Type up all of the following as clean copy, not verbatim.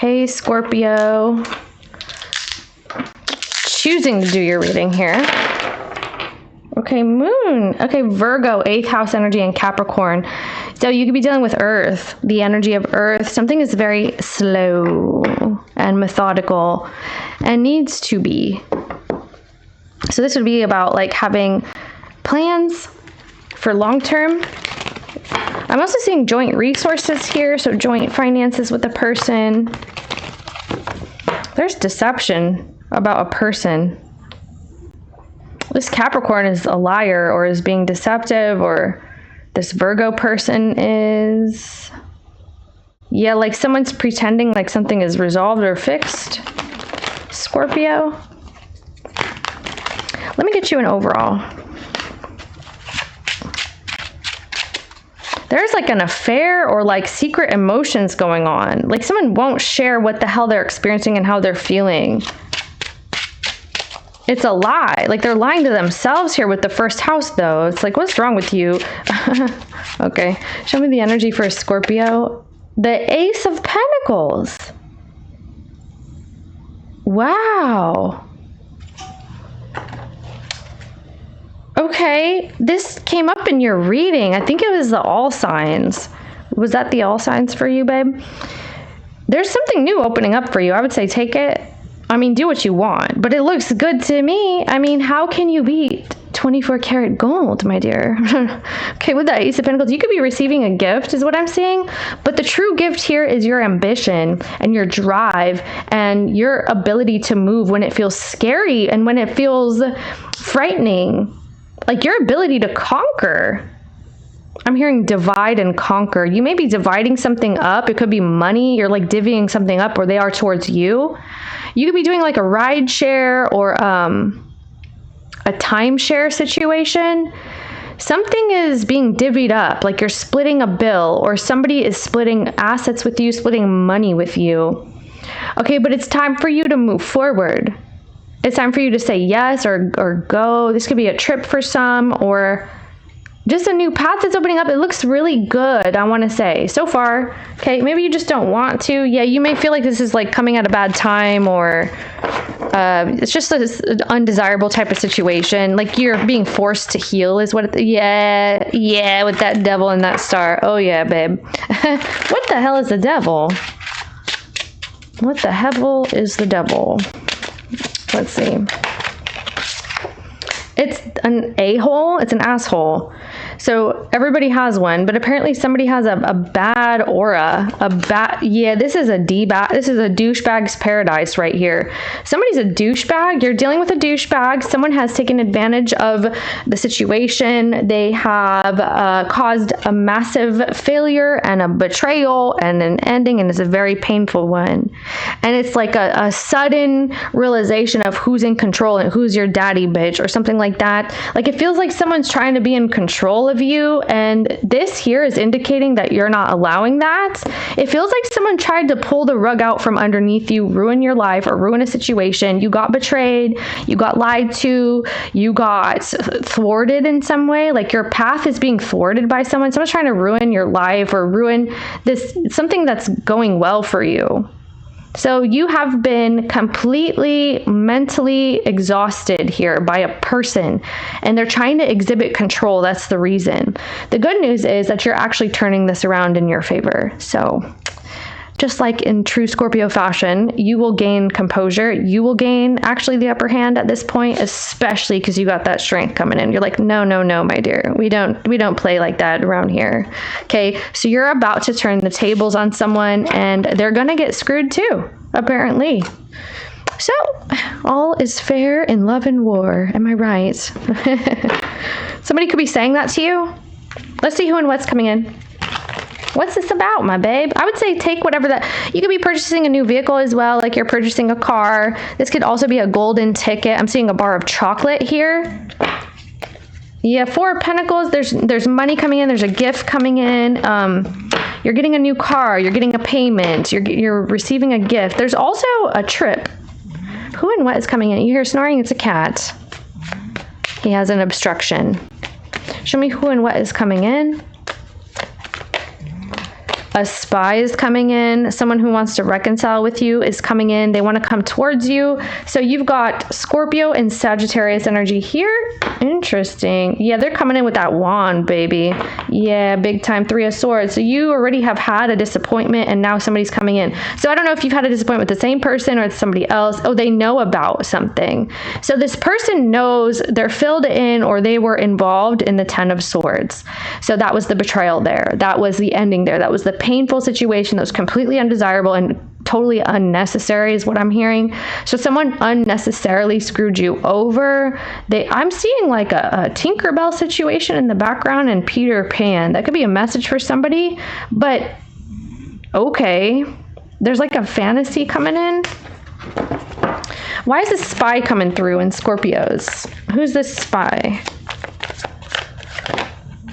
Hey, Scorpio. Choosing to do your reading here. Okay, Moon. Okay, Virgo, 8th house energy, and Capricorn. So you could be dealing with Earth, the energy of Earth. Something is very slow and methodical and needs to be. So this would be about like having plans for long term. I'm also seeing joint resources here, so joint finances with a person. There's deception about a person. This Capricorn is a liar or is being deceptive, or this Virgo person is. Yeah, like someone's pretending like something is resolved or fixed. Scorpio. Let me get you an overall. There's like an affair or like secret emotions going on. Like someone won't share what the hell they're experiencing and how they're feeling. It's a lie. Like they're lying to themselves here with the first house though. It's like, what's wrong with you? Okay. Show me the energy for Scorpio. The Ace of Pentacles. Wow. Okay, this came up in your reading. I think it was the all signs. Was that the all signs for you, babe? There's something new opening up for you. I would say take it. I mean, do what you want, but it looks good to me. I mean, how can you beat 24 karat gold, my dear? Okay, with that Ace of Pentacles, you could be receiving a gift is what I'm seeing, but the true gift here is your ambition and your drive and your ability to move when it feels scary and when it feels frightening. Like your ability to conquer. I'm hearing divide and conquer. You may be dividing something up. It could be money. You're like divvying something up where they are towards you. You could be doing like a ride share or a timeshare situation. Something is being divvied up, like you're splitting a bill or somebody is splitting assets with you, splitting money with you. Okay, but it's time for you to move forward. It's time for you to say yes or go. This could be a trip for some or just a new path that's opening up. It looks really good, I want to say, so far. Okay, maybe you just don't want to. Yeah, you may feel like this is like coming at a bad time or it's just an undesirable type of situation. Like you're being forced to heal is what yeah, with that devil and that star. Oh yeah, babe. What the hell is the devil? What the hell is the devil? Let's see. It's an a-hole. It's an asshole. So everybody has one, but apparently somebody has a bad aura. Yeah, this is a douchebag's paradise right here. Somebody's a douchebag. You're dealing with a douchebag. Someone has taken advantage of the situation. They have caused a massive failure and a betrayal and an ending, and it's a very painful one. And it's like a sudden realization of who's in control and who's your daddy bitch or something like that. Like it feels like someone's trying to be in control of you, and this here is indicating that you're not allowing that. It feels like someone tried to pull the rug out from underneath you, ruin your life or ruin a situation. You got betrayed, you got lied to, you got thwarted in some way. Like your path is being thwarted by someone. Someone's trying to ruin your life or ruin something that's going well for you. So you have been completely mentally exhausted here by a person, and they're trying to exhibit control. That's the reason. The good news is that you're actually turning this around in your favor. So just like in true Scorpio fashion, you will gain composure. You will gain actually the upper hand at this point, especially because you got that strength coming in. You're like, no, my dear. We don't play like that around here. Okay, so you're about to turn the tables on someone, and they're going to get screwed too, apparently. So, all is fair in love and war. Am I right? Somebody could be saying that to you. Let's see who and what's coming in. What's this about, my babe? I would say take whatever that... You could be purchasing a new vehicle as well, like you're purchasing a car. This could also be a golden ticket. I'm seeing a bar of chocolate here. Yeah, 4 of Pentacles. There's money coming in. There's a gift coming in. You're getting a new car. You're getting a payment. You're receiving a gift. There's also a trip. Who and what is coming in? You hear snoring? It's a cat. He has an obstruction. Show me who and what is coming in. A spy is coming in. Someone who wants to reconcile with you is coming in. They want to come towards you. So you've got Scorpio and Sagittarius energy here. Interesting. Yeah, they're coming in with that wand, baby. Yeah, big time. 3 of Swords. So you already have had a disappointment and now somebody's coming in. So I don't know if you've had a disappointment with the same person or with somebody else. Oh, they know about something. So this person knows, they're filled in, or they were involved in the 10 of Swords. So that was the betrayal there. That was the ending there. That was the painful situation that was completely undesirable and totally unnecessary is what I'm hearing. So someone unnecessarily screwed you over. I'm seeing like a Tinkerbell situation in the background and Peter Pan. That could be a message for somebody, but okay. There's like a fantasy coming in. Why is this spy coming through in Scorpios? Who's this spy?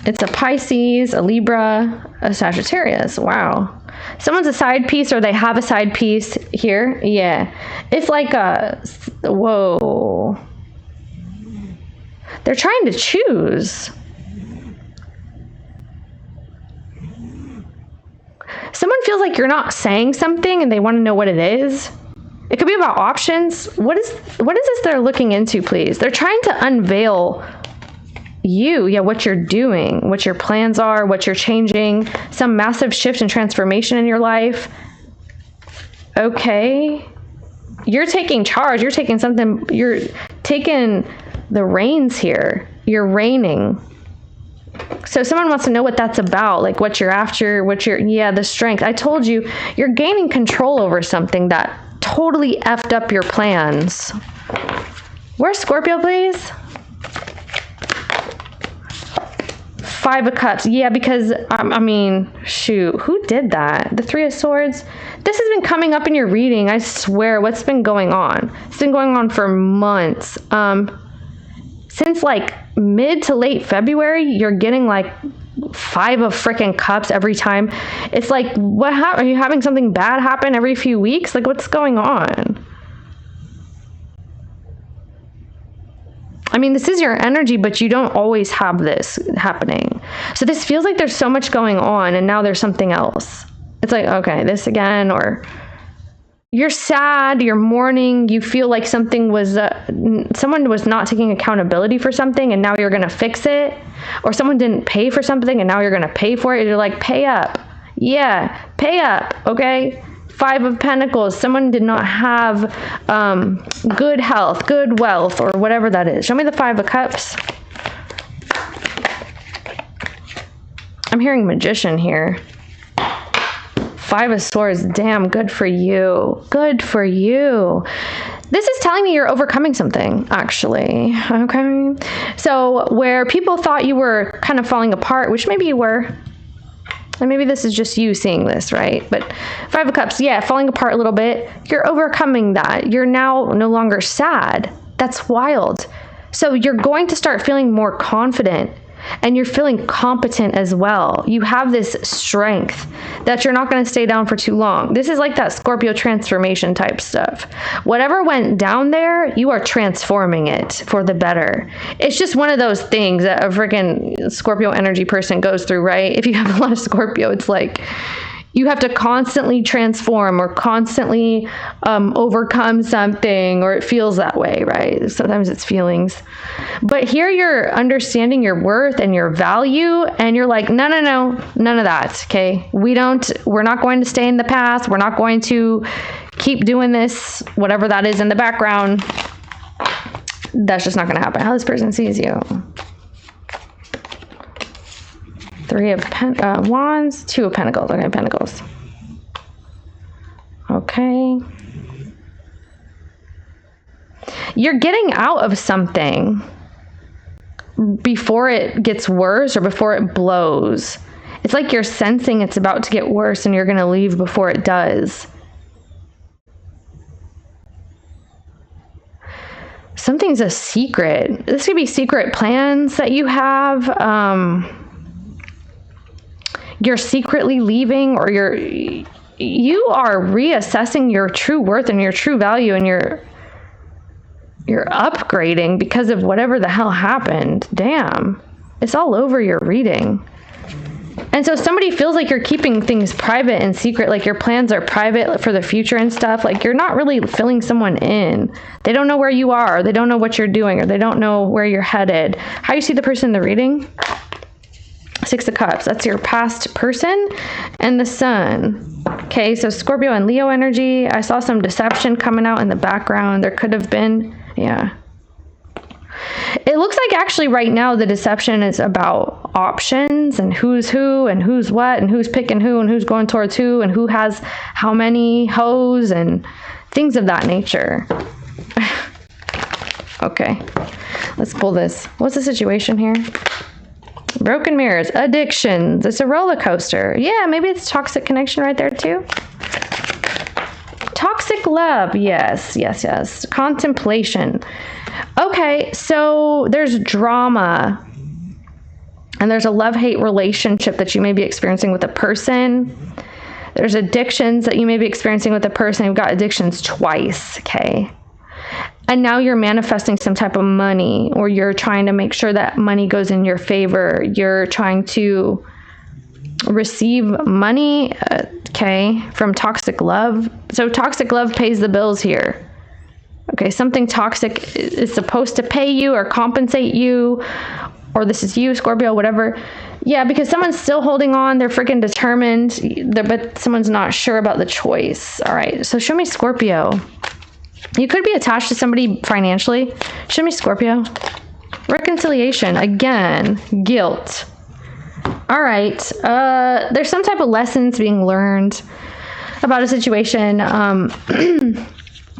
It's a Pisces, a Libra, a Sagittarius. Wow. Someone's a side piece, or they have a side piece here. Yeah. It's like whoa. They're trying to choose. Someone feels like you're not saying something and they want to know what it is. It could be about options. What is this they're looking into, please? They're trying to unveil you, what you're doing, what your plans are, what you're changing, some massive shift and transformation in your life. Okay. You're taking charge. You're taking something, you're taking the reins here. You're reigning. So someone wants to know what that's about, like what you're after, the strength. I told you, you're gaining control over something that totally effed up your plans. Where's Scorpio, please? 5 of Cups. Yeah, because, I mean, shoot, who did that? The 3 of Swords? This has been coming up in your reading, I swear. What's been going on? It's been going on for months. Since like mid to late February, you're getting like 5 of freaking Cups every time. It's like, what happened? Are you having something bad happen every few weeks? Like, what's going on? I mean, this is your energy, but you don't always have this happening. So this feels like there's so much going on, and now there's something else. It's like, okay, this again, or you're sad, you're mourning, you feel like something was, someone was not taking accountability for something, and now you're going to fix it. Or someone didn't pay for something, and now you're going to pay for it. You're like, pay up. Yeah, pay up, okay? 5 of Pentacles. Someone did not have good health, good wealth, or whatever that is. Show me the 5 of Cups. I'm hearing Magician here. 5 of Swords. Damn, good for you. Good for you. This is telling me you're overcoming something, actually. Okay. So where people thought you were kind of falling apart, which maybe you were, and maybe this is just you seeing this, right? But 5 of Cups, yeah, falling apart a little bit. You're overcoming that. You're now no longer sad. That's wild. So you're going to start feeling more confident, and you're feeling competent as well. You have this strength that you're not going to stay down for too long. This is like that Scorpio transformation type stuff. Whatever went down there, you are transforming it for the better. It's just one of those things that a freaking Scorpio energy person goes through, right? If you have a lot of Scorpio, it's like you have to constantly transform or constantly overcome something, or it feels that way, right? Sometimes it's feelings. But here you're understanding your worth and your value, and you're like, no, none of that, okay? We're not going to stay in the past. We're not going to keep doing this, whatever that is in the background. That's just not going to happen. How this person sees you. 3 of Wands, 2 of Pentacles. Okay, Pentacles. Okay. You're getting out of something before it gets worse or before it blows. It's like you're sensing it's about to get worse and you're going to leave before it does. Something's a secret. This could be secret plans that you have. You're secretly leaving, or you are reassessing your true worth and your true value, and you're upgrading because of whatever the hell happened. Damn. It's all over your reading. And so somebody feels like you're keeping things private and secret, like your plans are private for the future and stuff. Like you're not really filling someone in. They don't know where you are. They don't know what you're doing, or they don't know where you're headed. How you see the person in the reading? Six of Cups. That's your past person and the Sun. Okay, so Scorpio and Leo energy. I saw some deception coming out in the background. There could have been, yeah. It looks like actually right now the deception is about options and who's who and who's what and who's picking who and who's going towards who and who has how many hoes and things of that nature. Okay, let's pull this. What's the situation here? Broken mirrors, addictions. It's a roller coaster. Yeah, maybe it's toxic connection right there too. Toxic love. Yes, yes, yes. Contemplation. Okay, so there's drama. And there's a love-hate relationship that you may be experiencing with a person. There's addictions that you may be experiencing with a person. You've got addictions twice, okay? And now you're manifesting some type of money, or you're trying to make sure that money goes in your favor. You're trying to receive money, okay, from toxic love. So toxic love pays the bills here. Okay, something toxic is supposed to pay you or compensate you, or this is you, Scorpio, whatever. Yeah, because someone's still holding on. They're freaking determined, but someone's not sure about the choice. All right, so show me Scorpio. You could be attached to somebody financially. Show me Scorpio. Reconciliation. Again, guilt. All right. There's some type of lessons being learned about a situation.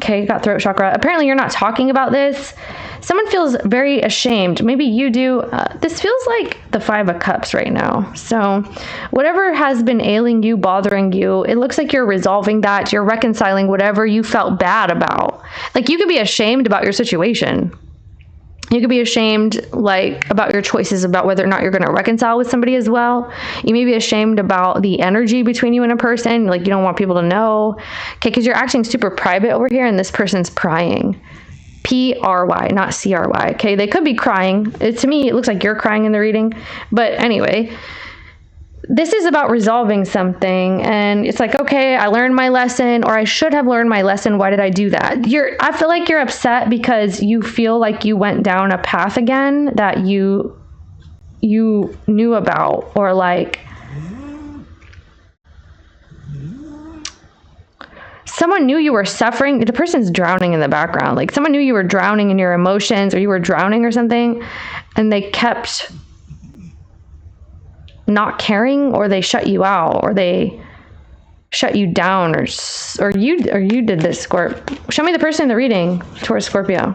Okay, got throat chakra. Apparently you're not talking about this. Someone feels very ashamed. Maybe you do. This feels like the Five of Cups right now. So whatever has been ailing you, bothering you, it looks like you're resolving that. You're reconciling whatever you felt bad about. Like you could be ashamed about your situation. You could be ashamed like about your choices about whether or not you're going to reconcile with somebody as well. You may be ashamed about the energy between you and a person. Like you don't want people to know. Okay, because you're acting super private over here and this person's prying. P-R-Y, not C-R-Y. Okay, they could be crying. To me, it looks like you're crying in the reading. But anyway, this is about resolving something. And it's like, okay, I learned my lesson, or I should have learned my lesson. Why did I do that? I feel like you're upset because you feel like you went down a path again that you knew about, or like someone knew you were suffering. The person's drowning in the background. Like someone knew you were drowning in your emotions, or you were drowning or something, and they kept not caring, or they shut you out, or they shut you down, or you did this, Scorp. Show me the person in the reading towards Scorpio.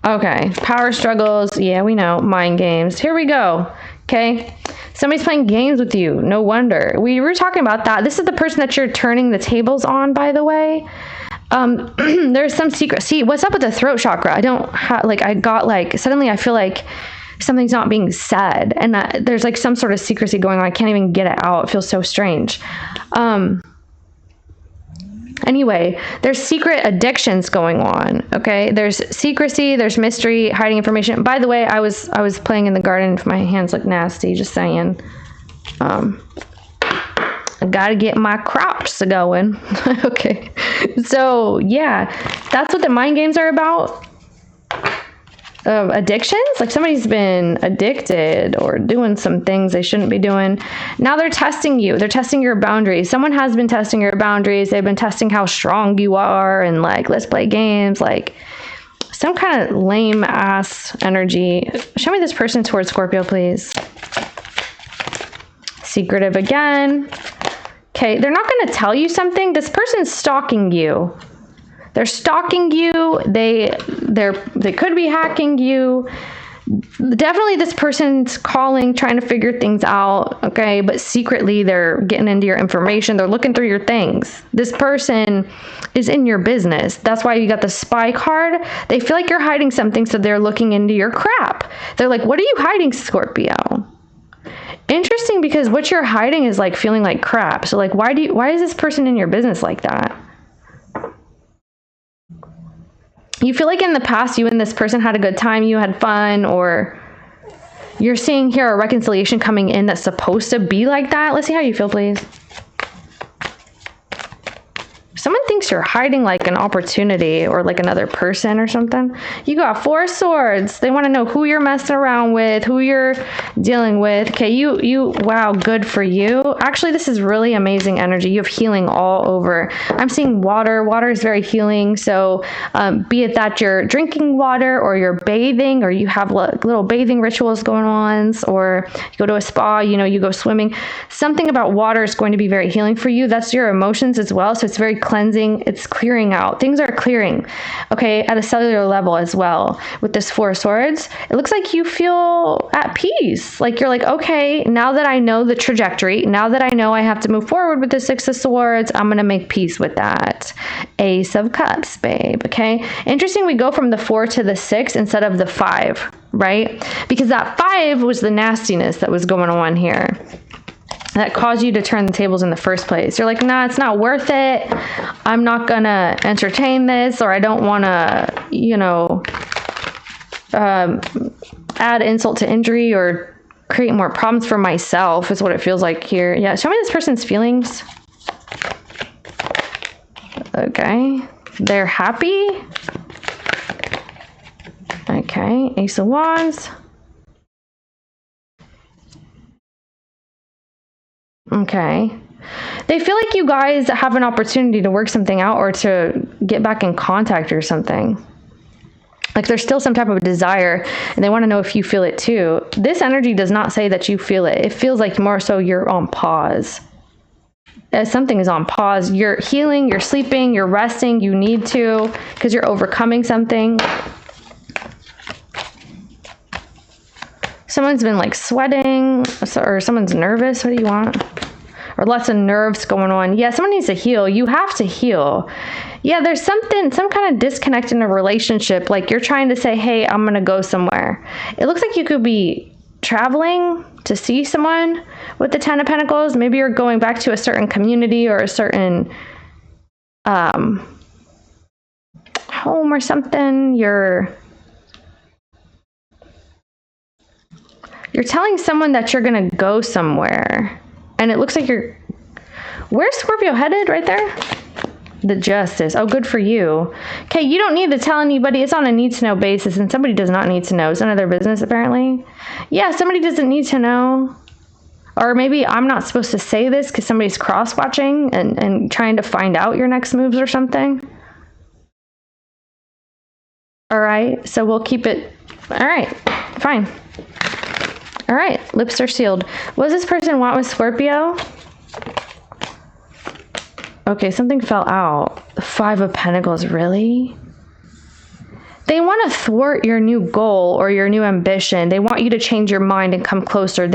Okay, power struggles. Yeah, we know. Mind games. Here we go. Okay. Somebody's playing games with you. No wonder. We were talking about that. This is the person that you're turning the tables on, by the way. There's some secret. See, what's up with the throat chakra? I don't have, like, I got, like, suddenly I feel like something's not being said. And there's, like, some sort of secrecy going on. I can't even get it out. It feels so strange. Anyway, there's secret addictions going on, okay? There's secrecy, there's mystery, hiding information. By the way, I was playing in the garden. My hands look nasty, just saying. I gotta get my crops going. Okay, so yeah, that's what the mind games are about. Addictions, like somebody's been addicted or doing some things they shouldn't be doing. Now they're testing you. They're testing your boundaries. Someone has been testing your boundaries. They've been testing how strong you are, and like, let's play games, like some kind of lame ass energy. Show me this person towards Scorpio, please. Secretive again. Okay, they're not going to tell you something. This person's stalking you. They're stalking you. They could be hacking you. Definitely this person's calling, trying to figure things out, okay? But secretly, they're getting into your information. They're looking through your things. This person is in your business. That's why you got the spy card. They feel like you're hiding something, so they're looking into your crap. They're like, what are you hiding, Scorpio? Interesting, because what you're hiding is like feeling like crap. So like, why is this person in your business like that? You feel like in the past you and this person had a good time, you had fun, or You're seeing here a reconciliation coming in that's supposed to be like that. Let's see how you feel, please. Someone thinks you're hiding like an opportunity or like another person or something. You got 4 swords. They want to know who you're messing around with, who you're dealing with. Okay, wow, good for you. Actually, this is really amazing energy. You have healing all over. I'm seeing water. Water is very healing. So be it that you're drinking water or you're bathing or you have little bathing rituals going on, or you go to a spa, you go swimming. Something about water is going to be very healing for you. That's your emotions as well. So it's very cleansing. It's clearing out. Things are clearing, okay, at a cellular level as well. With this 4 swords, it looks like you feel at peace. Like you're like, okay, now that I know the trajectory, now that I know I have to move forward with the 6 of swords, I'm going to make peace with that. Ace of Cups, babe, okay? Interesting, we go from the 4 to the 6 instead of the 5, right? Because that 5 was the nastiness that was going on here that caused you to turn the tables in the first place. You're like, nah, it's not worth it. I'm not gonna entertain this, or I don't want to, add insult to injury or create more problems for myself, is what it feels like here. Yeah, show me this person's feelings. Okay, they're happy. Okay, Ace of Wands. Okay. They feel like you guys have an opportunity to work something out or to get back in contact or something. Like there's still some type of desire and they want to know if you feel it too. This energy does not say that you feel it. It feels like more so you're on pause. As something is on pause. You're healing, you're sleeping, you're resting, you need to, because you're overcoming something. Someone's been like sweating, or someone's nervous. What do you want? Or lots of nerves going on. Yeah, someone needs to heal. You have to heal. Yeah, there's some kind of disconnect in a relationship. Like you're trying to say, hey, I'm going to go somewhere. It looks like you could be traveling to see someone with the 10 of Pentacles. Maybe you're going back to a certain community or a certain home or something. You're telling someone that you're going to go somewhere. And it looks like where's Scorpio headed? Right there? The Justice. Oh, good for you. Okay, you don't need to tell anybody. It's on a need-to-know basis, and somebody does not need to know. It's none of their business, apparently. Yeah, somebody doesn't need to know. Or maybe I'm not supposed to say this because somebody's cross-watching and trying to find out your next moves or something. All right, so we'll keep it. All right, fine. All right, lips are sealed. What does this person want with Scorpio? Okay, something fell out. The 5 of Pentacles, really? They want to thwart your new goal or your new ambition. They want you to change your mind and come closer.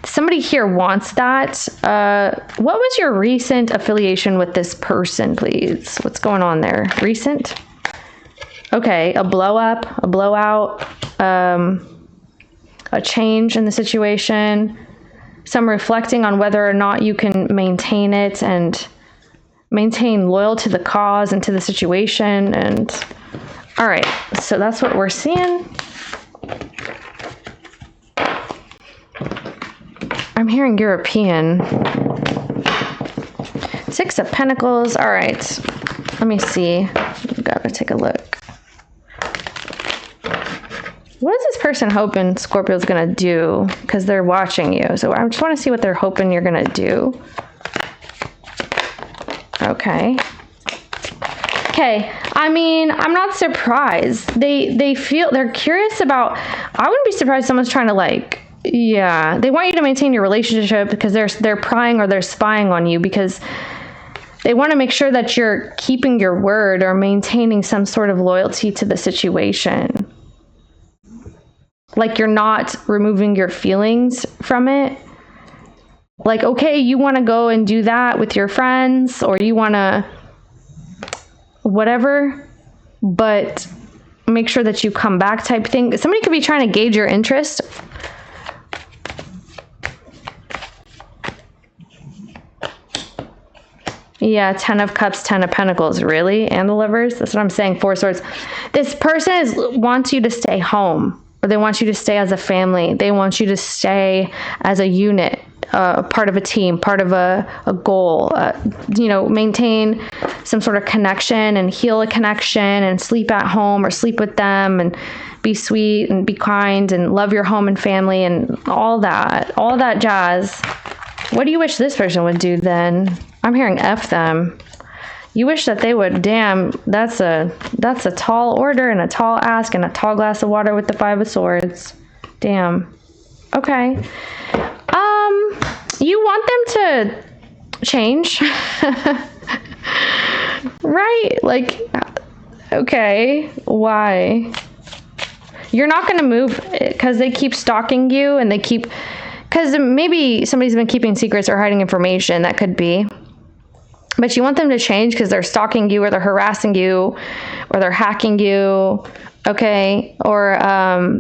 Somebody here wants that. What was your recent affiliation with this person, please? What's going on there? Recent? Okay, a blow up, a blowout, a change in the situation, some reflecting on whether or not you can maintain it and maintain loyal to the cause and to the situation. And all right, so that's what we're seeing. I'm hearing European. 6 of Pentacles. All right, let me see. Gotta take a look. What is this person hoping Scorpio's going to do? Because they're watching you. So I just want to see what they're hoping you're going to do. Okay. Okay. I mean, I'm not surprised. They're curious about, I wouldn't be surprised if someone's trying to yeah, they want you to maintain your relationship because they're prying or they're spying on you because they want to make sure that you're keeping your word or maintaining some sort of loyalty to the situation. Like you're not removing your feelings from it. Like, okay, you want to go and do that with your friends or you want to whatever, but make sure that you come back type thing. Somebody could be trying to gauge your interest. Yeah, 10 of Cups, 10 of Pentacles, really? And the Lovers? That's what I'm saying, 4 Swords. This person wants you to stay home. or they want you to stay as a family. They want you to stay as a unit, part of a team, part of a goal, you know, maintain some sort of connection and heal a connection and sleep at home or sleep with them and be sweet and be kind and love your home and family and all that jazz. What do you wish this person would do then? I'm hearing F them. You wish that they would, damn, that's a tall order and a tall ask and a tall glass of water with the 5 of Swords. Damn. Okay. You want them to change. Right? Like, okay, why? You're not going to move because they keep stalking you and because maybe somebody's been keeping secrets or hiding information. That could be. But you want them to change because they're stalking you or they're harassing you or they're hacking you, okay? Or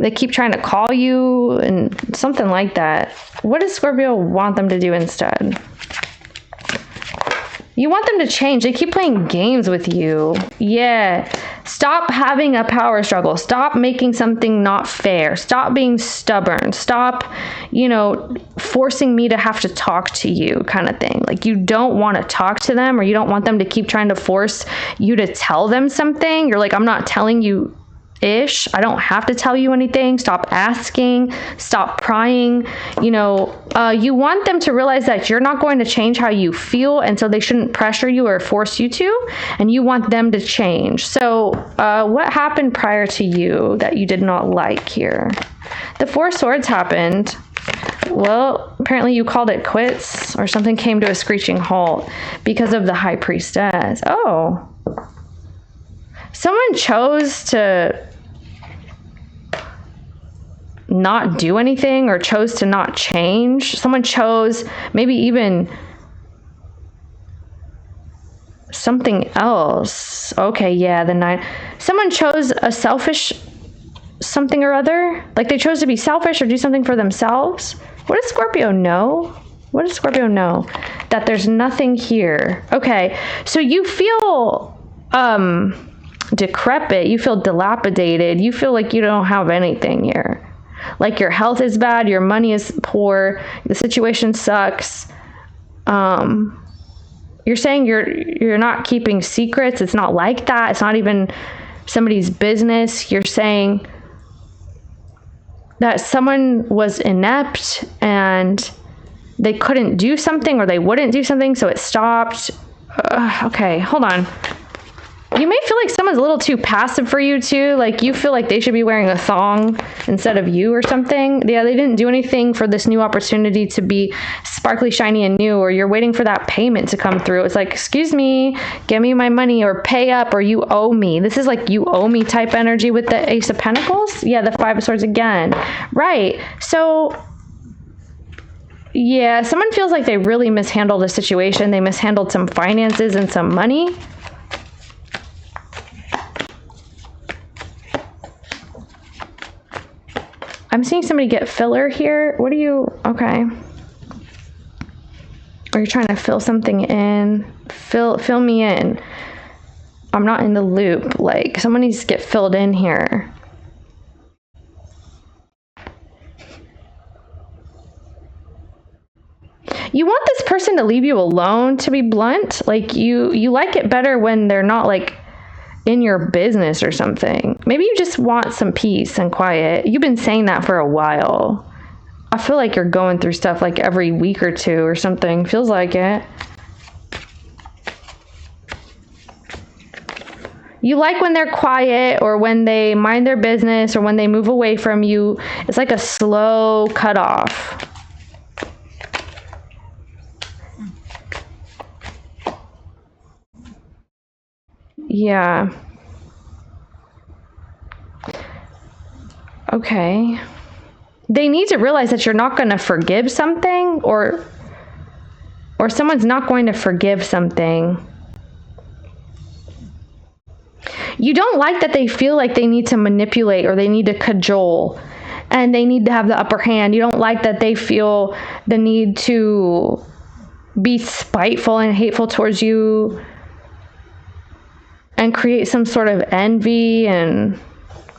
they keep trying to call you and something like that. What does Scorpio want them to do instead? You want them to change. They keep playing games with you. Yeah. Stop having a power struggle. Stop making something not fair. Stop being stubborn. Stop, you know, forcing me to have to talk to you kind of thing. Like you don't want to talk to them or you don't want them to keep trying to force you to tell them something. You're like, I'm not telling you ish. I don't have to tell you anything. Stop asking. Stop prying. You know, you want them to realize that you're not going to change how you feel, and so they shouldn't pressure you or force you to, and you want them to change. So what happened prior to you that you did not like here? The 4 Swords happened. Well, apparently you called it quits or something came to a screeching halt because of the High Priestess. Oh. Someone chose to not do anything or chose to not change. Someone chose maybe even something else. Okay, yeah, the 9. Someone chose a selfish something or other. Like they chose to be selfish or do something for themselves. What does Scorpio know? What does Scorpio know? That there's nothing here. Okay, so you feel decrepit, you feel dilapidated, you feel like you don't have anything here. Like your health is bad, your money is poor, the situation sucks. You're saying you're not keeping secrets. It's not like that. It's not even somebody's business. You're saying that someone was inept and they couldn't do something or they wouldn't do something, so it stopped. Okay, hold on. You may feel like someone's a little too passive for you too. Like you feel like they should be wearing a thong instead of you or something. Yeah, they didn't do anything for this new opportunity to be sparkly, shiny, and new, or you're waiting for that payment to come through. It's like, excuse me, give me my money or pay up or you owe me. This is like you owe me type energy with the Ace of Pentacles. Yeah, the 5 of Swords again. Right. So yeah, someone feels like they really mishandled a situation. They mishandled some finances and some money. I'm seeing somebody get filler here. What are you, okay. Are you trying to fill something in? Fill me in. I'm not in the loop. Like, someone needs to get filled in here. You want this person to leave you alone, to be blunt. Like, you like it better when they're not, like, in your business or something. Maybe you just want some peace and quiet. You've been saying that for a while. I feel like you're going through stuff like every week or two or something. Feels like it. You like when they're quiet or when they mind their business or when they move away from you. It's like a slow cutoff. Yeah. Okay. They need to realize that you're not going to forgive something or someone's not going to forgive something. You don't like that they feel like they need to manipulate or they need to cajole and they need to have the upper hand. You don't like that they feel the need to be spiteful and hateful towards you and create some sort of envy and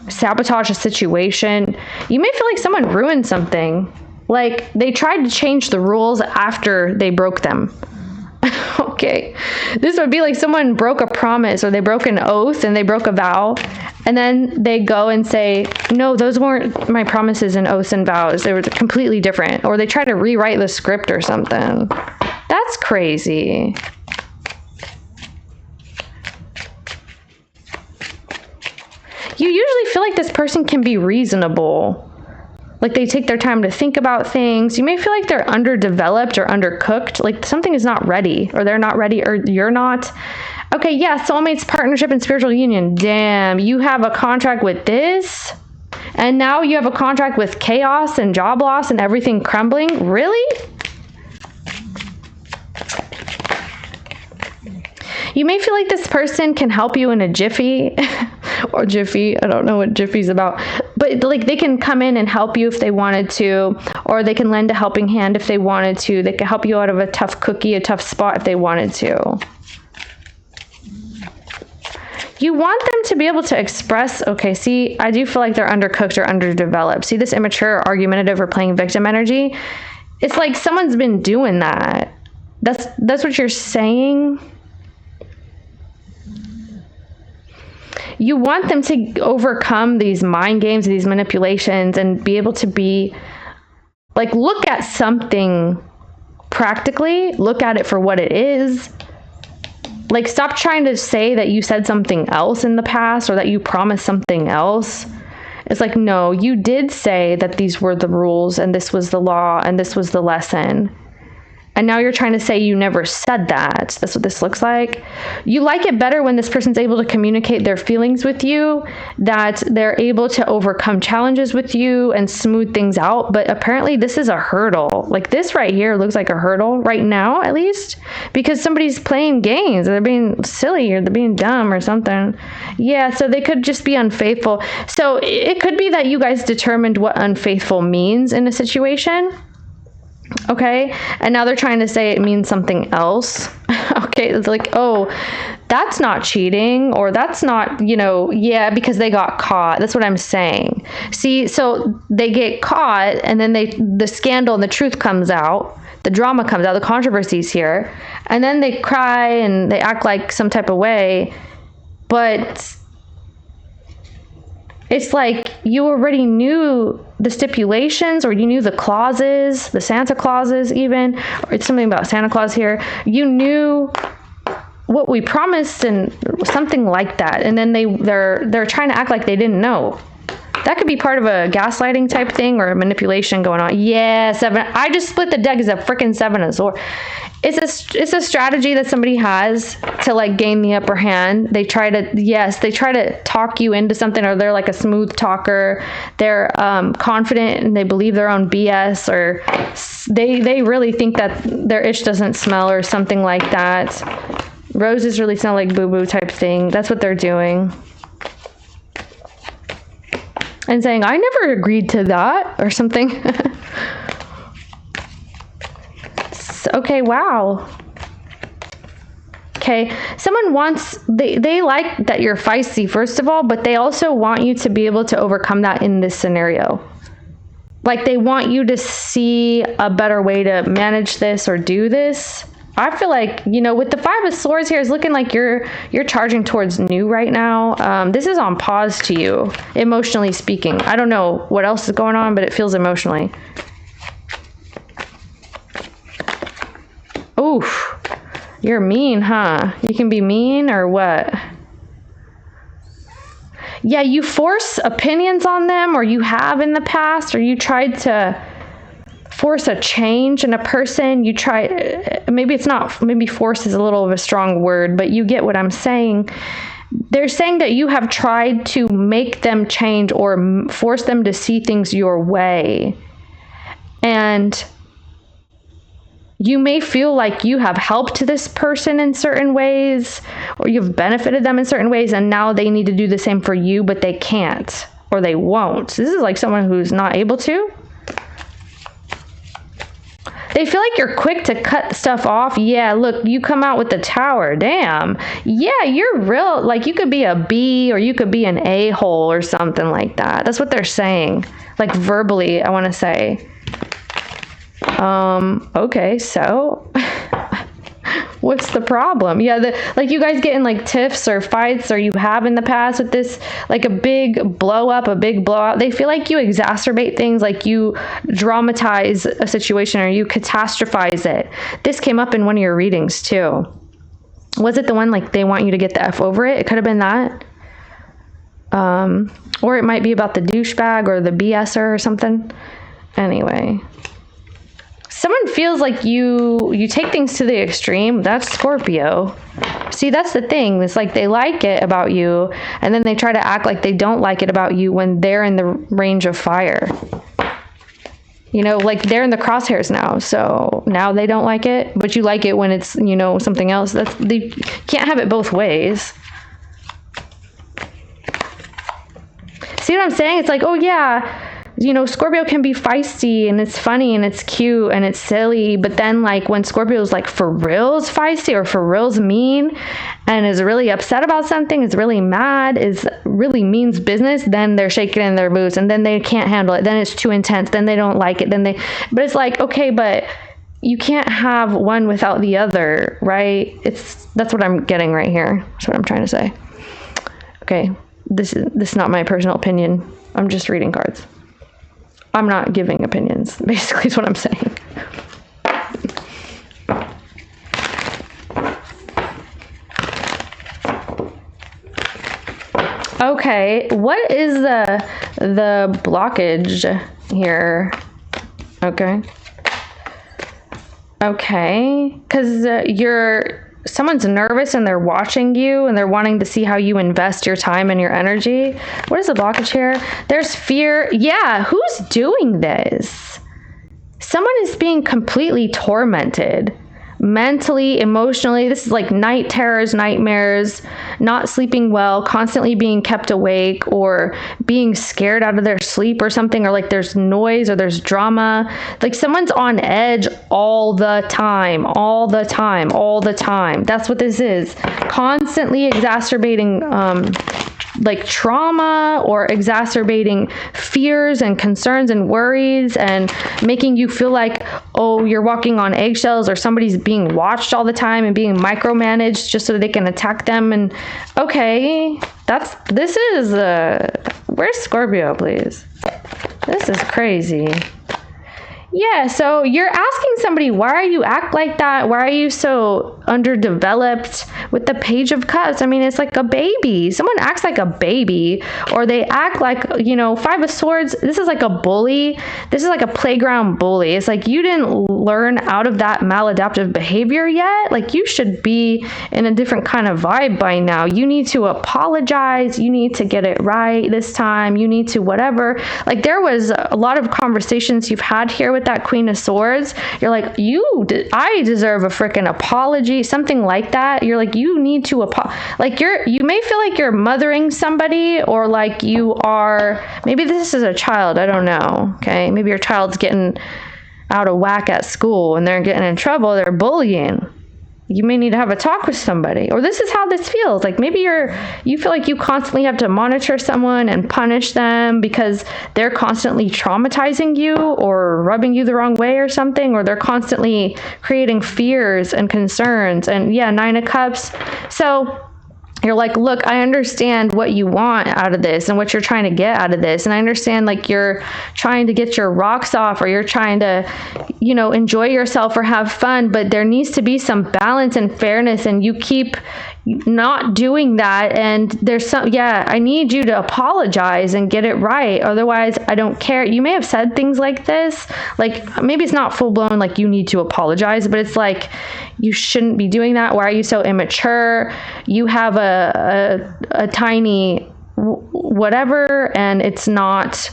sabotage a situation. You may feel like someone ruined something. Like they tried to change the rules after they broke them. Okay. This would be like someone broke a promise, or they broke an oath and they broke a vow. And then they go and say, no, those weren't my promises and oaths and vows. They were completely different. Or they try to rewrite the script or something. That's crazy. You usually feel like this person can be reasonable. Like they take their time to think about things. You may feel like they're underdeveloped or undercooked. Like something is not ready, or they're not ready, or you're not. Okay, yeah, soulmates, partnership, and spiritual union. Damn, you have a contract with this? And now you have a contract with chaos and job loss and everything crumbling? Really? You may feel like this person can help you in a jiffy. Or jiffy, I don't know what jiffy's about. But like they can come in and help you if they wanted to. Or they can lend a helping hand if they wanted to. They can help you out of a tough cookie, a tough spot if they wanted to. You want them to be able to express, okay, see, I do feel like they're undercooked or underdeveloped. See this immature, argumentative, or playing victim energy? It's like someone's been doing that. That's what you're saying. You want them to overcome these mind games, these manipulations, and be able to be, like, look at something practically, look at it for what it is. Like, stop trying to say that you said something else in the past or that you promised something else. It's like, no, you did say that these were the rules and this was the law and this was the lesson. And now you're trying to say you never said that. That's what this looks like. You like it better when this person's able to communicate their feelings with you, that they're able to overcome challenges with you and smooth things out. But apparently this is a hurdle. Like this right here looks like a hurdle right now, at least, because somebody's playing games. They're being silly or they're being dumb or something. Yeah, so they could just be unfaithful. So it could be that you guys determined what unfaithful means in a situation. Okay, and now they're trying to say it means something else. Okay, it's like, oh, that's not cheating, or that's not, yeah, because they got caught. That's what I'm saying. See, so they get caught, and then the scandal and the truth comes out, the drama comes out, the controversy's here, and then they cry and they act like some type of way, but it's like you already knew the stipulations, or you knew the clauses, the Santa clauses even, or it's something about Santa Claus here. You knew what we promised and something like that. And then they're trying to act like they didn't know. That could be part of a gaslighting type thing or a manipulation going on. Yeah, 7. I just split the deck as a freaking 7 of Swords. It's a strategy that somebody has to like gain the upper hand. They try to talk you into something, or they're like a smooth talker. They're confident and they believe their own BS, or they really think that their itch doesn't smell or something like that. Roses really smell like boo-boo type thing. That's what they're doing. And saying, I never agreed to that, or something. Okay, wow. Okay, someone wants, they like that you're feisty, first of all, but they also want you to be able to overcome that in this scenario. Like, they want you to see a better way to manage this or do this. I feel like, with the 5 of Swords here, it's looking like you're charging towards new right now. This is on pause to you, emotionally speaking. I don't know what else is going on, but it feels emotionally. Oof, you're mean, huh? You can be mean or what? Yeah, you force opinions on them, or you have in the past, or you tried to force a change in a person. You try, maybe force is a little of a strong word, but you get what I'm saying. They're saying that you have tried to make them change or force them to see things your way. And you may feel like you have helped this person in certain ways, or you've benefited them in certain ways, and now they need to do the same for you, but they can't, or they won't. This is like someone who's not able to. They feel like you're quick to cut stuff off. Yeah, look, you come out with the Tower. Damn. Yeah, you're real. Like, you could be a B or you could be an a-hole or something like that. That's what they're saying. Like, verbally, I want to say. Okay, so what's the problem? Yeah, like you guys get in like tiffs or fights, or you have in the past with this, like a big blow up, a big blowout. They feel like you exacerbate things, like you dramatize a situation or you catastrophize it. This came up in one of your readings too. Was it the one like they want you to get the F over it? It could have been that. Or it might be about the douchebag or the BSer or something. Anyway. Someone feels like you take things to the extreme. That's Scorpio. See, that's the thing. It's like they like it about you, and then they try to act like they don't like it about you when they're in the range of fire. You know, like they're in the crosshairs now, so now they don't like it, but you like it when it's, you know, something else. They can't have it both ways. See what I'm saying? It's like, oh yeah, you know, Scorpio can be feisty and it's funny and it's cute and it's silly, but then like when Scorpio's like for reals feisty or for reals mean and is really upset about something, is really mad, is really means business, then they're shaking in their boots and then they can't handle it. Then it's too intense. Then they don't like it. But it's like, okay, but you can't have one without the other, right? That's what I'm getting right here. That's what I'm trying to say. Okay. This is not my personal opinion. I'm just reading cards. I'm not giving opinions, basically is what I'm saying. Okay, what is the blockage here? Okay. Okay, because someone's nervous and they're watching you and they're wanting to see how you invest your time and your energy. What is the blockage here? There's fear. Yeah, who's doing this? Someone is being completely tormented. Mentally, emotionally. This is like night terrors, nightmares, not sleeping well, constantly being kept awake or being scared out of their sleep or something, or like there's noise or there's drama. Like someone's on edge all the time, all the time, all the time. That's what this is. Constantly exacerbating like trauma or exacerbating fears and concerns and worries and making you feel like, oh, you're walking on eggshells or somebody's being watched all the time and being micromanaged just so they can attack them. And okay, where's Scorpio, please? This is crazy. Yeah, so you're asking somebody, why you act like that? Why are you so underdeveloped with the Page of Cups? I mean, it's like a baby. Someone acts like a baby, or they act like, you know, Five of Swords. This is like a bully. This is like a playground bully. It's like you didn't learn out of that maladaptive behavior yet. Like you should be in a different kind of vibe by now. You need to apologize. You need to get it right this time. You need to whatever. Like there was a lot of conversations you've had here with that Queen of Swords. You're like, I deserve a freaking apology, something like that. You're like, you need to like you may feel like you're mothering somebody, or like you are, maybe this is a child, I don't know. Okay, maybe your child's getting out of whack at school and they're getting in trouble, they're bullying. You may need to have a talk with somebody, or this is how this feels. Like maybe you feel like you constantly have to monitor someone and punish them because they're constantly traumatizing you or rubbing you the wrong way or something, or they're constantly creating fears and concerns. And yeah, Nine of Cups. So you're like, look, I understand what you want out of this and what you're trying to get out of this. And I understand like you're trying to get your rocks off, or you're trying to, you know, enjoy yourself or have fun, but there needs to be some balance and fairness, and you keep not doing that. And there's I need you to apologize and get it right. Otherwise, I don't care. You may have said things like this, like maybe it's not full blown, like you need to apologize, but it's like, you shouldn't be doing that. Why are you so immature? You have a tiny whatever, and it's not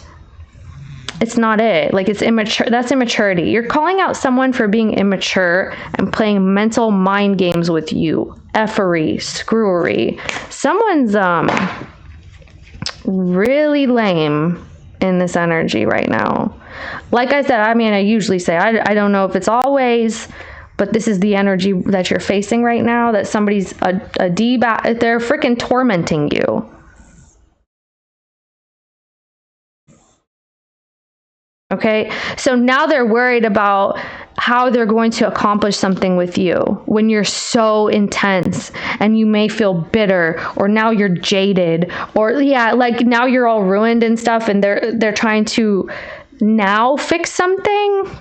it. Like it's immature. That's immaturity. You're calling out someone for being immature and playing mental mind games with you. Effery, screwery. Someone's really lame in this energy right now. Like I said, I mean, I usually say, I don't know if it's always, but this is the energy that you're facing right now, that somebody's a D-bag, they're freaking tormenting you. Okay, so now they're worried about how they're going to accomplish something with you when you're so intense, and you may feel bitter, or now you're jaded, or yeah, like now you're all ruined and stuff, and they're trying to now fix something.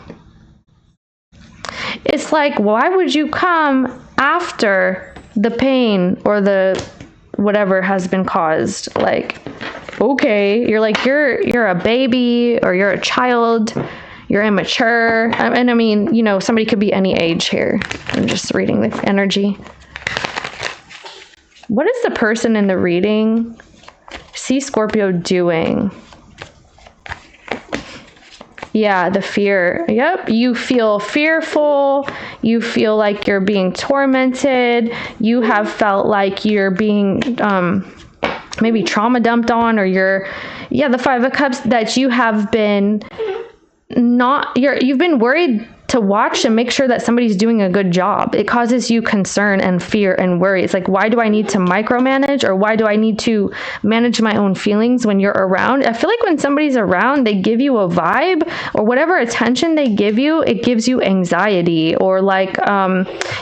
It's like, why would you come after the pain or the whatever has been caused? Like, okay, you're like, you're a baby, or you're a child, you're immature. And I mean, you know, somebody could be any age here. I'm just reading the energy. What is the person in the reading see Scorpio doing? Yeah, the fear. Yep. You feel fearful. You feel like you're being tormented. You have felt like you're being maybe trauma dumped on, or the Five of Cups, that you have been you've been worried to watch and make sure that somebody's doing a good job. It causes you concern and fear and worry. It's like, why do I need to micromanage, or why do I need to manage my own feelings when you're around? I feel like when somebody's around, they give you a vibe, or whatever attention they give you, it gives you anxiety, or like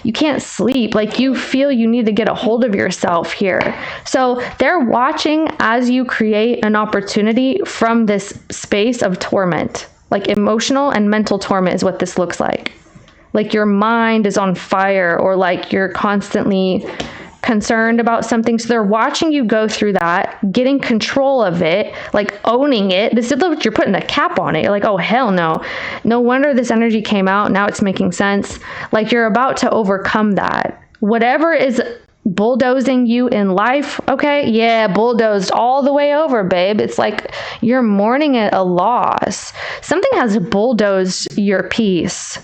you can't sleep. Like you feel you need to get a hold of yourself here. So they're watching as you create an opportunity from this space of torment. Like emotional and mental torment is what this looks like. Like your mind is on fire, or like you're constantly concerned about something. So they're watching you go through that, getting control of it, like owning it. This is what you're putting a cap on it. You're like, oh, hell no. No wonder this energy came out. Now it's making sense. Like you're about to overcome that. Whatever is bulldozing you in life, okay, yeah, bulldozed all the way over, babe. It's like you're mourning a loss. Something has bulldozed your peace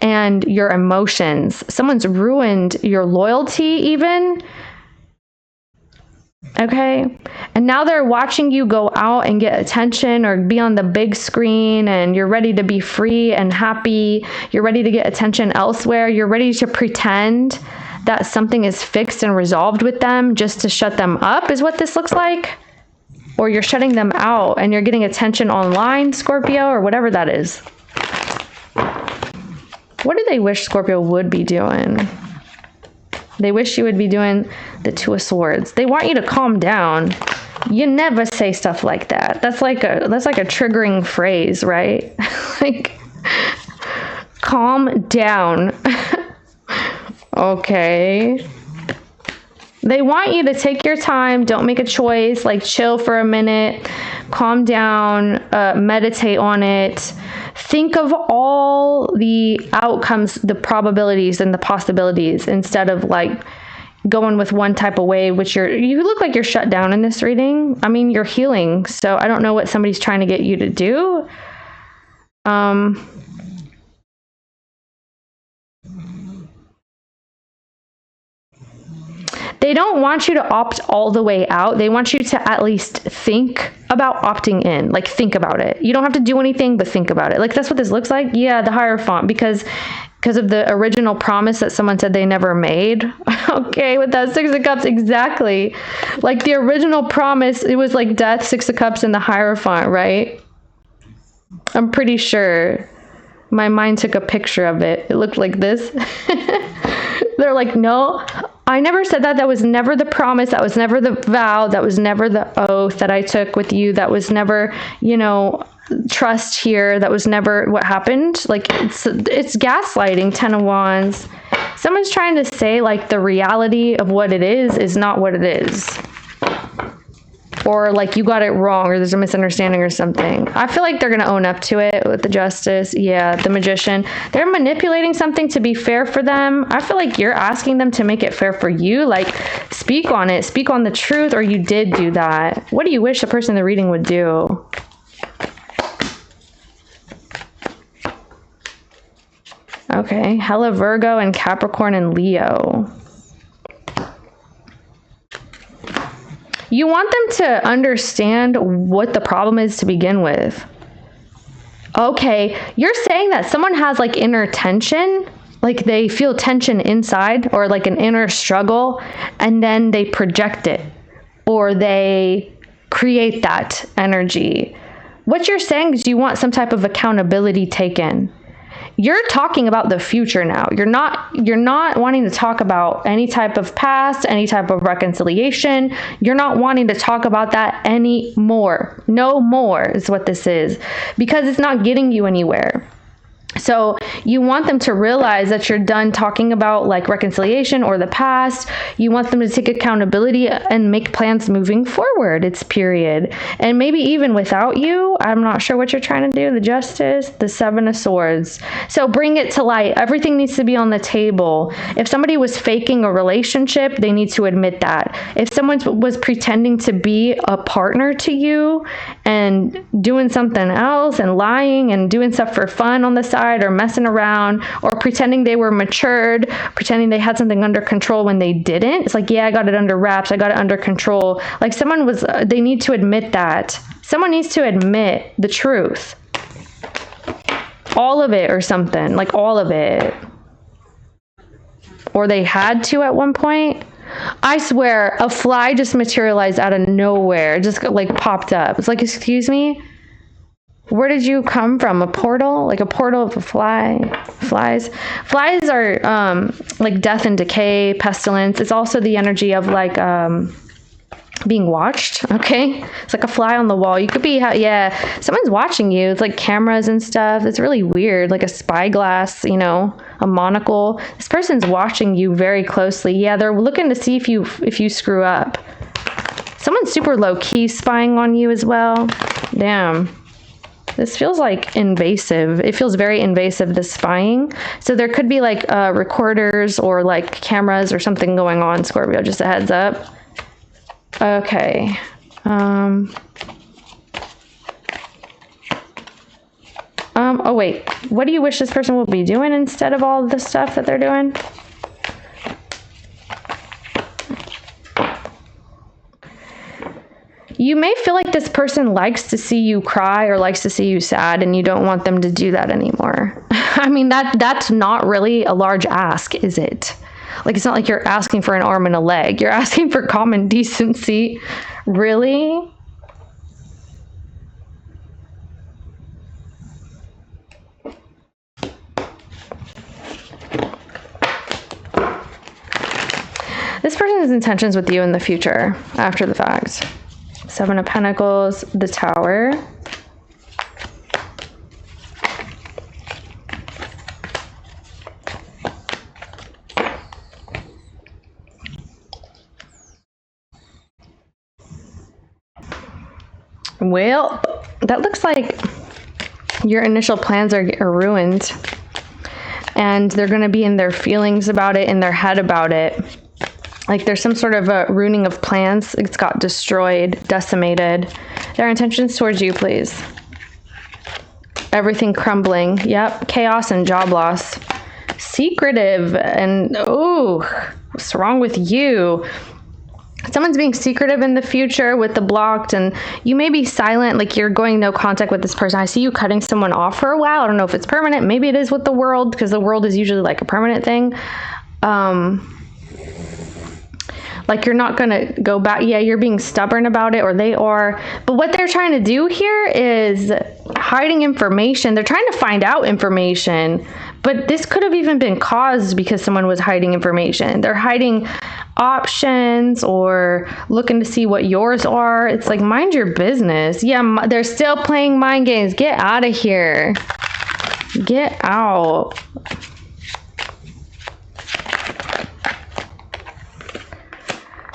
and your emotions. Someone's ruined your loyalty even. Okay, and now they're watching you go out and get attention, or be on the big screen, and you're ready to be free and happy. You're ready to get attention elsewhere. You're ready to pretend that something is fixed and resolved with them just to shut them up, is what this looks like. Or you're shutting them out and you're getting attention online, Scorpio, or whatever that is. What do they wish Scorpio would be doing? They wish you would be doing the Two of Swords. They want you to calm down. You never say stuff like that. That's like a triggering phrase, right? Like, calm down. Okay. They want you to take your time, don't make a choice, like chill for a minute, calm down, meditate on it. Think of all the outcomes, the probabilities and the possibilities, instead of like going with one type of way, which you look like you're shut down in this reading. I mean, you're healing, so I don't know what somebody's trying to get you to do. They don't want you to opt all the way out. They want you to at least think about opting in. Like, think about it. You don't have to do anything, but think about it. Like, that's what this looks like. Yeah, the Hierophant, because of the original promise that someone said they never made. Okay, with that Six of Cups, exactly. Like the original promise, it was like death, Six of Cups, and the Hierophant, right? I'm pretty sure. My mind took a picture of it. It looked like this. They're like, no, I never said that. That was never the promise. That was never the vow. That was never the oath that I took with you. That was never, trust here. That was never what happened. Like, it's gaslighting, Ten of Wands. Someone's trying to say, like, the reality of what it is not what it is. Or like you got it wrong, or there's a misunderstanding or something. I feel like they're going to own up to it with the Justice. Yeah, the Magician. They're manipulating something to be fair for them. I feel like you're asking them to make it fair for you. Like, speak on it. Speak on the truth, or you did do that. What do you wish the person in the reading would do? Okay, hella Virgo and Capricorn and Leo. You want them to understand what the problem is to begin with. Okay, you're saying that someone has like inner tension, like they feel tension inside or like an inner struggle, and then they project it or they create that energy. What you're saying is you want some type of accountability taken. You're talking about the future now. You're not wanting to talk about any type of past, any type of reconciliation. You're not wanting to talk about that anymore. No more is what this is, because it's not getting you anywhere. So you want them to realize that you're done talking about like reconciliation or the past. You want them to take accountability and make plans moving forward. It's period. And maybe even without you, I'm not sure what you're trying to do. The Justice, the Seven of Swords. So bring it to light. Everything needs to be on the table. If somebody was faking a relationship, they need to admit that. If someone was pretending to be a partner to you and doing something else and lying and doing stuff for fun on the side, or messing around, or pretending they were matured, pretending they had something under control when they didn't. It's like, yeah, I got it under wraps. I got it under control. Like someone was, they need to admit that. Someone needs to admit the truth. All of it or something, like all of it. Or they had to at one point. I swear, a fly just materialized out of nowhere. Just like popped up. It's like, excuse me? Where did you come from? A portal? Like a portal of a flies? Flies are like death and decay, pestilence. It's also the energy of like being watched, okay? It's like a fly on the wall. You could be, yeah, someone's watching you. It's like cameras and stuff. It's really weird, like a spyglass, you know, a monocle. This person's watching you very closely. Yeah, they're looking to see if you screw up. Someone's super low-key spying on you as well. Damn. This feels like invasive. It feels very invasive, this spying. So there could be like recorders or like cameras or something going on, Scorpio, just a heads up. Okay. Oh wait, what do you wish this person will be doing instead of all the stuff that they're doing? You may feel like this person likes to see you cry or likes to see you sad, and you don't want them to do that anymore. I mean, that's not really a large ask, is it? Like, it's not like you're asking for an arm and a leg. You're asking for common decency. Really? This person has intentions with you in the future, after the fact. Seven of Pentacles, the Tower. Well, that looks like your initial plans are ruined. And they're going to be in their feelings about it, in their head about it. Like there's some sort of a ruining of plans. It's got destroyed, decimated. Their intentions towards you, please. Everything crumbling. Yep. Chaos and job loss. Secretive and, oh, what's wrong with you? Someone's being secretive in the future with the blocked, and you may be silent, like you're going no contact with this person. I see you cutting someone off for a while. I don't know if it's permanent. Maybe it is with the world, because the world is usually like a permanent thing. Like you're not going to go back. Yeah, you're being stubborn about it, or they are. But what they're trying to do here is hiding information. They're trying to find out information. But this could have even been caused because someone was hiding information. They're hiding options or looking to see what yours are. It's like, mind your business. Yeah, they're still playing mind games. Get out of here. Get out.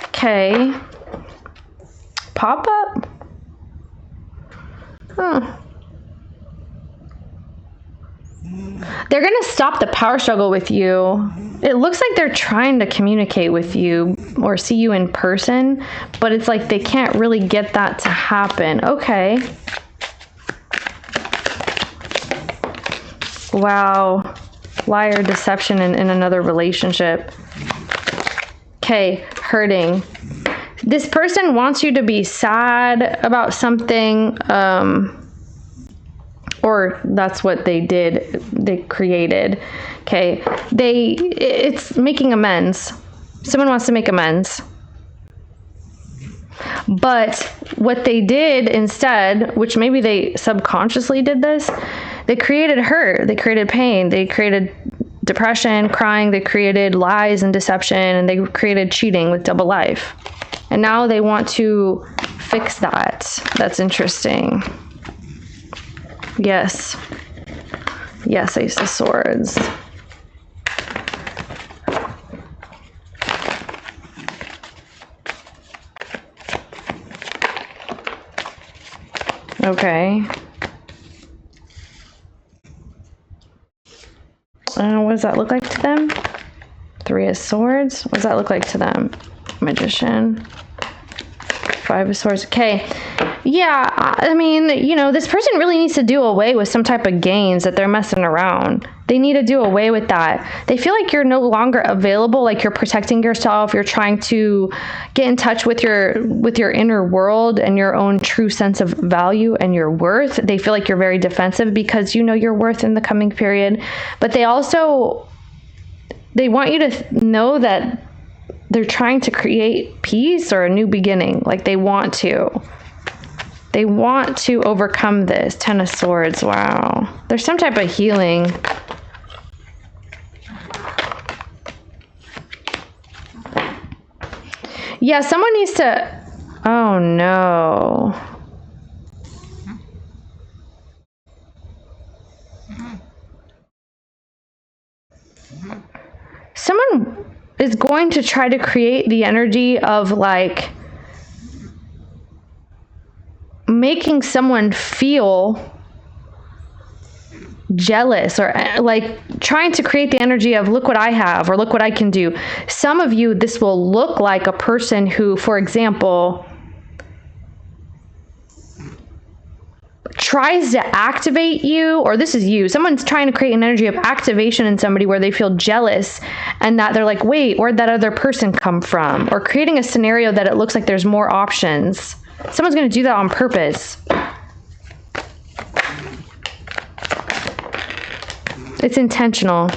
Okay. Pop up? Huh. They're going to stop the power struggle with you. It looks like they're trying to communicate with you or see you in person, but it's like they can't really get that to happen. Okay. Wow. Liar, deception in another relationship. Okay, hurting. This person wants you to be sad about something, or that's what they did. They created. Okay. It's making amends. Someone wants to make amends. But what they did instead, which maybe they subconsciously did this, they created hurt, they created pain, they created depression, crying, they created lies and deception, and they created cheating with double life. And now they want to fix that. That's interesting. Yes. Yes, Ace of Swords. Okay. What does that look like to them? Three of Swords. What does that look like to them? Magician. Five of Swords. Okay. Yeah, I mean, you know, this person really needs to do away with some type of games that they're messing around. They need to do away with that. They feel like you're no longer available, like you're protecting yourself. You're trying to get in touch with your inner world and your own true sense of value and your worth. They feel like you're very defensive because you know your worth in the coming period. But they want you to know that they're trying to create peace or a new beginning. Like they want to. They want to overcome this. Ten of Swords. Wow. There's some type of healing. Yeah, someone needs to... Oh, no. Someone is going to try to create the energy of, like, making someone feel jealous, or like trying to create the energy of look what I have or look what I can do. Some of you, this will look like a person who, for example, tries to activate you, or this is you. Someone's trying to create an energy of activation in somebody where they feel jealous and that they're like, wait, where'd that other person come from? Or creating a scenario that it looks like there's more options. Someone's going to do that on purpose. It's intentional.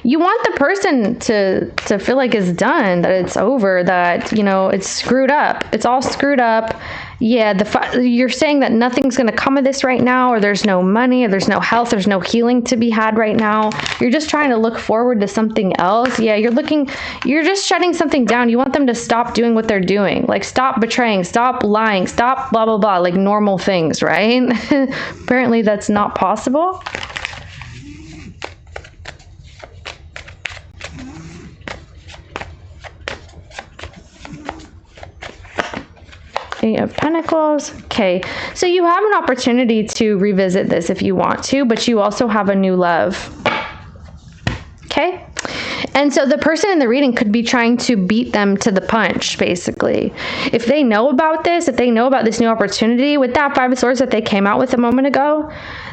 You want the person to feel like it's done, that it's over, that, you know, it's screwed up. It's all screwed up. Yeah, you're saying that nothing's going to come of this right now, or there's no money, or there's no health, there's no healing to be had right now. You're just trying to look forward to something else. Yeah, you're just shutting something down. You want them to stop doing what they're doing. Like, stop betraying, stop lying, stop blah, blah, blah, like normal things, right? Apparently that's not possible. Eight of Pentacles. Okay, so you have an opportunity to revisit this if you want to, but you also have a new love. Okay, and so the person in the reading could be trying to beat them to the punch, basically. If they know about this, if they know about this new opportunity with that Five of Swords that they came out with a moment ago,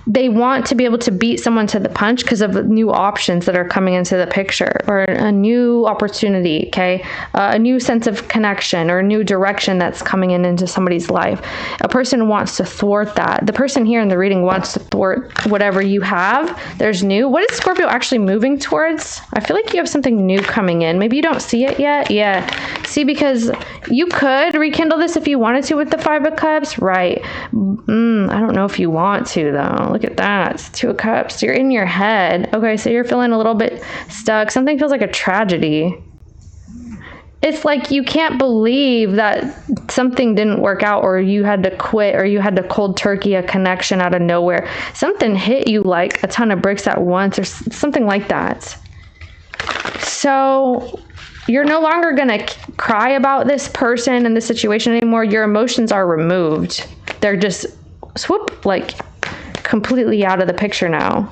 they want to be able to beat someone to the punch because of new options that are coming into the picture, or a new opportunity, okay? A new sense of connection or a new direction that's coming into somebody's life. A person wants to thwart that. The person here in the reading wants to thwart whatever you have. There's new. What is Scorpio actually moving towards? I feel like you have something new coming in. Maybe you don't see it yet. Yeah. See, because you could rekindle this if you wanted to with the Five of Cups. Right. I don't know if you want to, though. Look at that. It's Two of Cups. You're in your head. Okay, so you're feeling a little bit stuck. Something feels like a tragedy. It's like you can't believe that something didn't work out, or you had to quit, or you had to cold turkey a connection out of nowhere. Something hit you like a ton of bricks at once, or something like that. So you're no longer going to cry about this person and this situation anymore. Your emotions are removed. They're just swoop, like completely out of the picture now.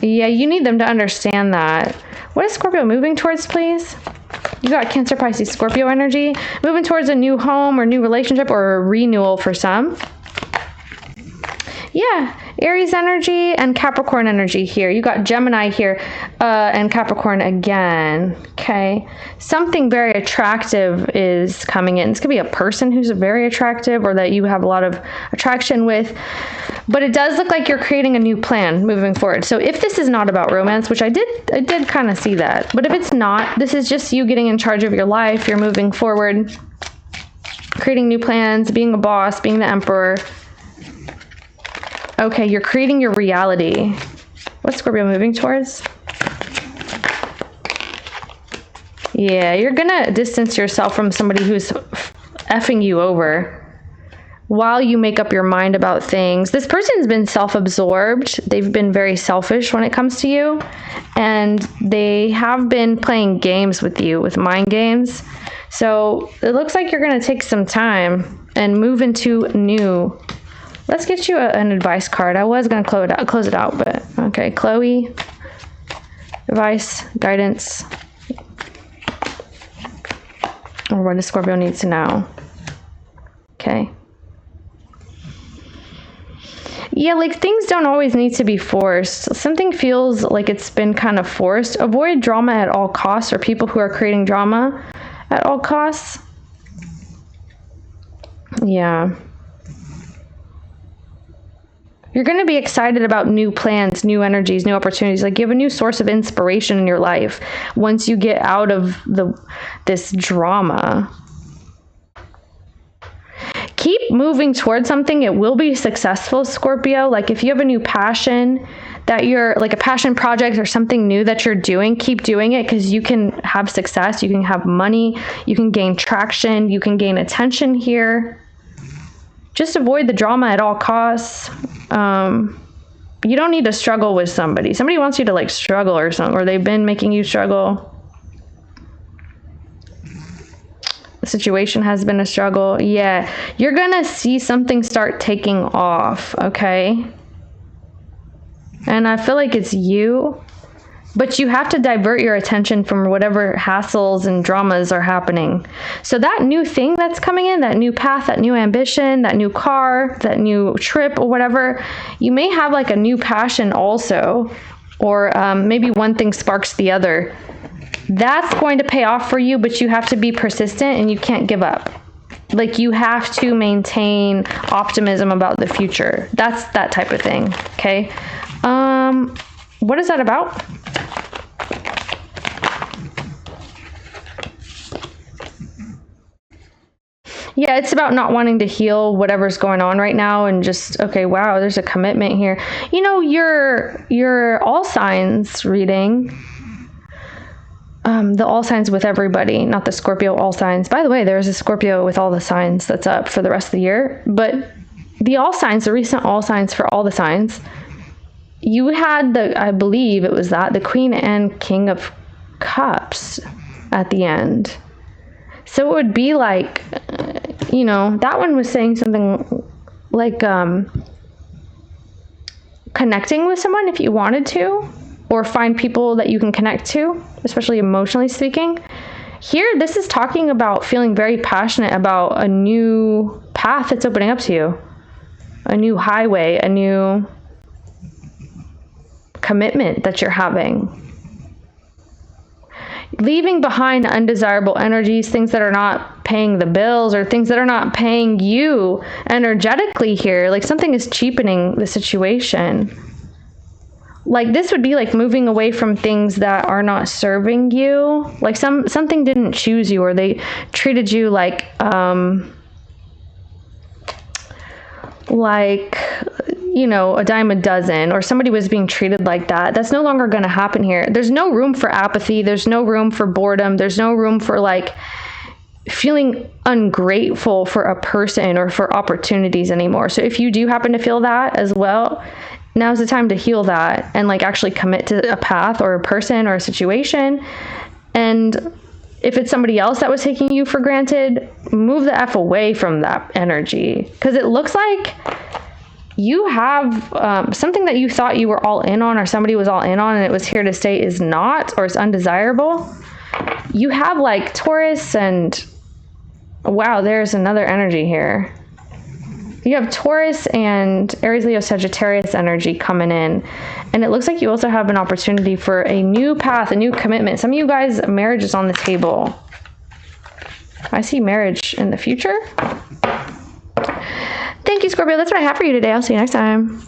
Yeah, you need them to understand that. What is Scorpio moving towards, please? You got Cancer, Pisces, Scorpio energy. Moving towards a new home or new relationship, or a renewal for some. Yeah, Aries energy and Capricorn energy here. You got Gemini here and Capricorn again. Okay. Something very attractive is coming in. This could be a person who's very attractive or that you have a lot of attraction with. But it does look like you're creating a new plan moving forward. So if this is not about romance, which I did kind of see that. But if it's not, this is just you getting in charge of your life. You're moving forward, creating new plans, being a boss, being the emperor. Okay, you're creating your reality. What's Scorpio moving towards? Yeah, you're gonna distance yourself from somebody who's effing you over while you make up your mind about things. This person's been self-absorbed. They've been very selfish when it comes to you. And they have been playing games with you, with mind games. So it looks like you're gonna take some time and move into new. Let's get you an advice card. I was going to close it out, but okay. Chloe, advice, guidance, or what does Scorpio needs to know? Okay. Yeah, like things don't always need to be forced. Something feels like it's been kind of forced. Avoid drama at all costs, or people who are creating drama at all costs. Yeah. You're going to be excited about new plans, new energies, new opportunities. Like you have a new source of inspiration in your life once you get out of this drama. Keep moving towards something. It will be successful, Scorpio. Like if you have a new passion that you're like a passion project or something new that you're doing, keep doing it because you can have success. You can have money. You can gain traction. You can gain attention here. Just avoid the drama at all costs. You don't need to struggle with somebody. Somebody wants you to like struggle or something, or they've been making you struggle. The situation has been a struggle. Yeah, you're gonna see something start taking off, okay? And I feel like it's you, but you have to divert your attention from whatever hassles and dramas are happening. So that new thing that's coming in, that new path, that new ambition, that new car, that new trip or whatever, you may have like a new passion also, or maybe one thing sparks the other. That's going to pay off for you, but you have to be persistent and you can't give up. Like you have to maintain optimism about the future. That's that type of thing, okay? What is that about? Yeah, it's about not wanting to heal whatever's going on right now and just, okay, wow, there's a commitment here. You know, your all signs reading, the all signs with everybody, not the Scorpio all signs. By the way, there's a Scorpio with all the signs that's up for the rest of the year, but the all signs, the recent all signs for all the signs, you had I believe it was the Queen and King of Cups at the end. So it would be like, you know, that one was saying something like connecting with someone if you wanted to, or find people that you can connect to, especially emotionally speaking. Here, this is talking about feeling very passionate about a new path that's opening up to you, a new highway, a new commitment that you're having. Leaving behind undesirable energies, things that are not paying the bills or things that are not paying you energetically here. Like something is cheapening the situation. Like this would be like moving away from things that are not serving you. Like something didn't choose you, or they treated you like you know, a dime a dozen, or somebody was being treated like that. That's no longer going to happen here. There's no room for apathy. There's no room for boredom. There's no room for like feeling ungrateful for a person or for opportunities anymore. So if you do happen to feel that as well, now's the time to heal that and like actually commit to a path or a person or a situation. And if it's somebody else that was taking you for granted, move the F away from that energy. Because it looks like you have something that you thought you were all in on, or somebody was all in on and it was here to stay, is not, or it's undesirable. You have like Taurus and wow, there's another energy here. You have Taurus and Aries, Leo, Sagittarius energy coming in. And it looks like you also have an opportunity for a new path, a new commitment. Some of you guys, marriage is on the table. I see marriage in the future. Thank you, Scorpio. That's what I have for you today. I'll see you next time.